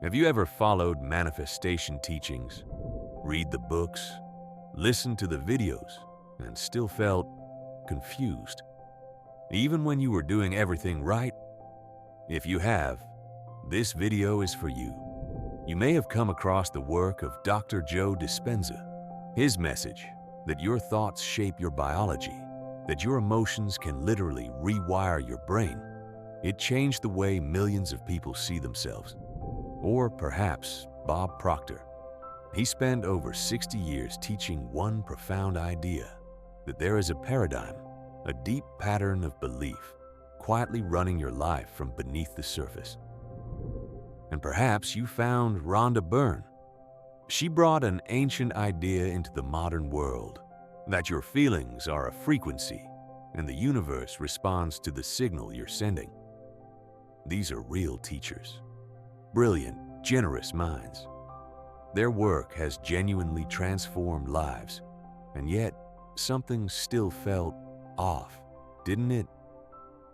Have you ever followed manifestation teachings, read the books, listen to the videos, and still felt confused, even when you were doing everything right? If you have, this video is for you. You may have come across the work of Dr. Joe Dispenza. His message, that your thoughts shape your biology, that your emotions can literally rewire your brain, it changed the way millions of people see themselves. Or perhaps Bob Proctor. He spent over 60 years teaching one profound idea, that there is a paradigm, a deep pattern of belief, quietly running your life from beneath the surface. And perhaps you found Rhonda Byrne. She brought an ancient idea into the modern world, that your feelings are a frequency and the universe responds to the signal you're sending. These are real teachers, brilliant, generous minds. Their work has genuinely transformed lives, and yet something still felt off, didn't it?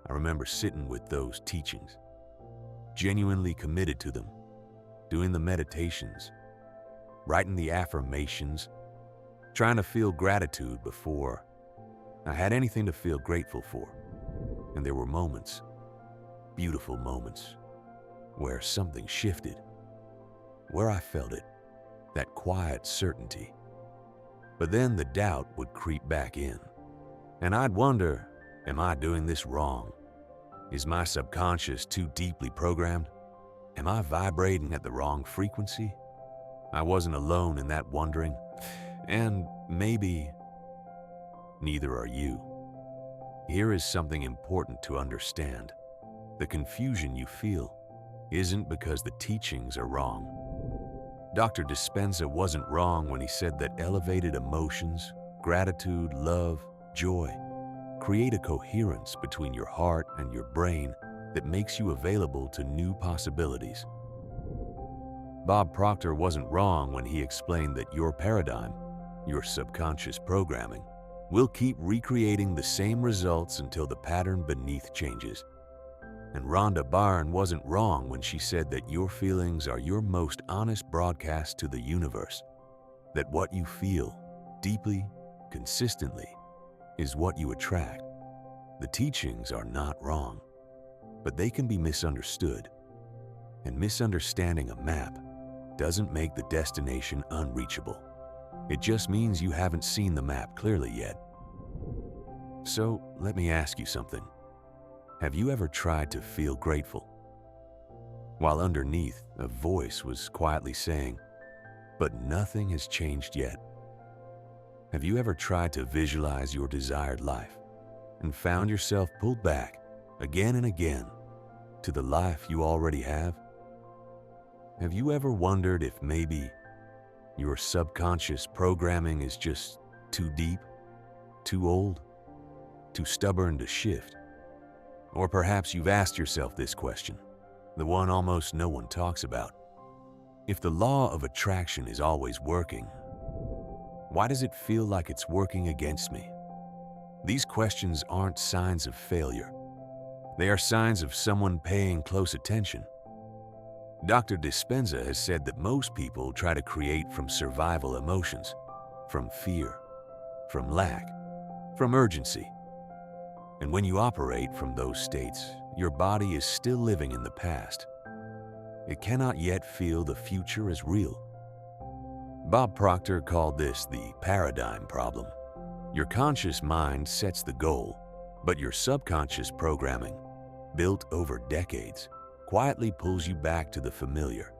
I remember sitting with those teachings, genuinely committed to them, doing the meditations, writing the affirmations, trying to feel gratitude before I had anything to feel grateful for. And there were moments, beautiful moments, where something shifted, where I felt it, that quiet certainty. But then the doubt would creep back in, and I'd wonder, am I doing this wrong? Is my subconscious too deeply programmed? Am I vibrating at the wrong frequency? I wasn't alone in that wondering, and maybe neither are you. Here is something important to understand. The confusion you feel isn't because the teachings are wrong. Dr. Dispenza wasn't wrong when he said that elevated emotions, gratitude, love, joy, create a coherence between your heart and your brain that makes you available to new possibilities. Bob Proctor wasn't wrong when he explained that your paradigm, your subconscious programming, will keep recreating the same results until the pattern beneath changes. And Rhonda Byrne wasn't wrong when she said that your feelings are your most honest broadcast to the universe, that what you feel deeply, consistently, is what you attract. The teachings are not wrong, but they can be misunderstood. And misunderstanding a map doesn't make the destination unreachable. It just means you haven't seen the map clearly yet. So let me ask you something. Have you ever tried to feel grateful? While underneath, a voice was quietly saying, but nothing has changed yet. Have you ever tried to visualize your desired life and found yourself pulled back again and again to the life you already have? Have you ever wondered if maybe your subconscious programming is just too deep, too old, too stubborn to shift? Or perhaps you've asked yourself this question, the one almost no one talks about. If the law of attraction is always working, why does it feel like it's working against me? These questions aren't signs of failure. They are signs of someone paying close attention. Dr. Dispenza has said that most people try to create from survival emotions, from fear, from lack, from urgency. And when you operate from those states, your body is still living in the past. It cannot yet feel the future as real. Bob Proctor called this the paradigm problem. Your conscious mind sets the goal, but your subconscious programming, built over decades, quietly pulls you back to the familiar,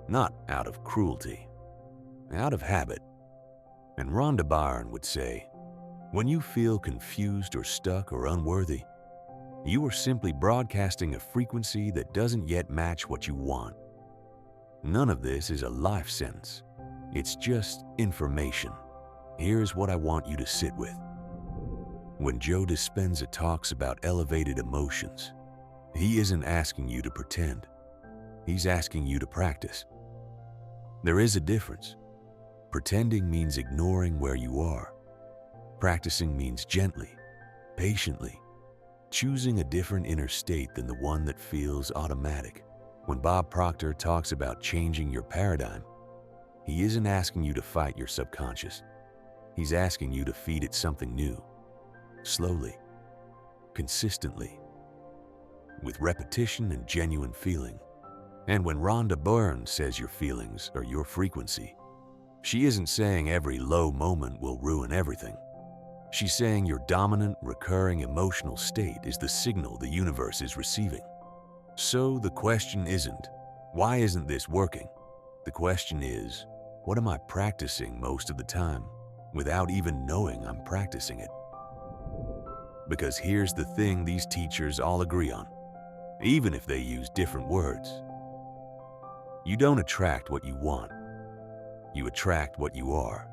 not out of cruelty, out of habit. And Rhonda Byrne would say, when you feel confused or stuck or unworthy, you are simply broadcasting a frequency that doesn't yet match what you want. None of this is a life sentence. It's just information. Here's what I want you to sit with. When Joe Dispenza talks about elevated emotions, he isn't asking you to pretend. He's asking you to practice. There is a difference. Pretending means ignoring where you are. Practicing means gently, patiently, choosing a different inner state than the one that feels automatic. When Bob Proctor talks about changing your paradigm, he isn't asking you to fight your subconscious. He's asking you to feed it something new, slowly, consistently, with repetition and genuine feeling. And when Rhonda Byrne says your feelings are your frequency, she isn't saying every low moment will ruin everything. She's saying your dominant, recurring emotional state is the signal the universe is receiving. So the question isn't, why isn't this working? The question is, what am I practicing most of the time without even knowing I'm practicing it? Because here's the thing these teachers all agree on, even if they use different words. You don't attract what you want. You attract what you are,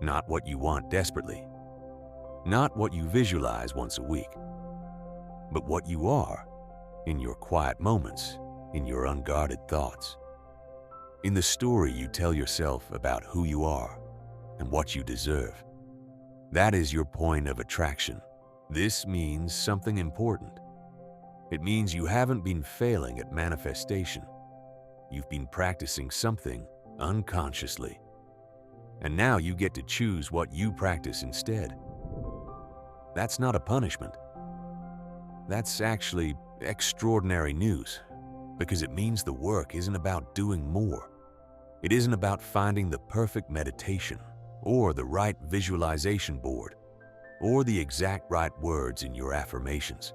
not what you want desperately, not what you visualize once a week, but what you are in your quiet moments, in your unguarded thoughts, in the story you tell yourself about who you are and what you deserve. That is your point of attraction. This means something important. It means you haven't been failing at manifestation. You've been practicing something unconsciously. And now you get to choose what you practice instead. That's not a punishment. That's actually extraordinary news, because it means the work isn't about doing more. It isn't about finding the perfect meditation, or the right visualization board, or the exact right words in your affirmations.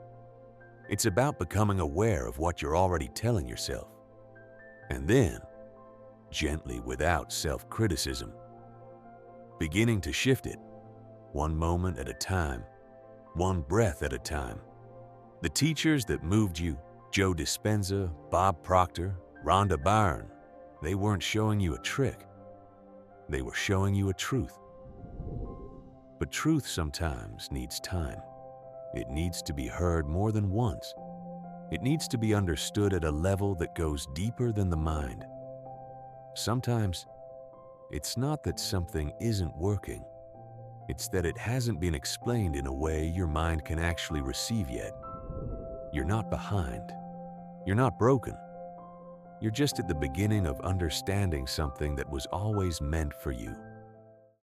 It's about becoming aware of what you're already telling yourself. And then, gently, without self-criticism, beginning to shift it, one moment at a time, one breath at a time. The teachers that moved you, Joe Dispenza, Bob Proctor, Rhonda Byrne, they weren't showing you a trick. They were showing you a truth. But truth sometimes needs time. It needs to be heard more than once. It needs to be understood at a level that goes deeper than the mind. Sometimes, it's not that something isn't working. It's that it hasn't been explained in a way your mind can actually receive yet. You're not behind. You're not broken. You're just at the beginning of understanding something that was always meant for you.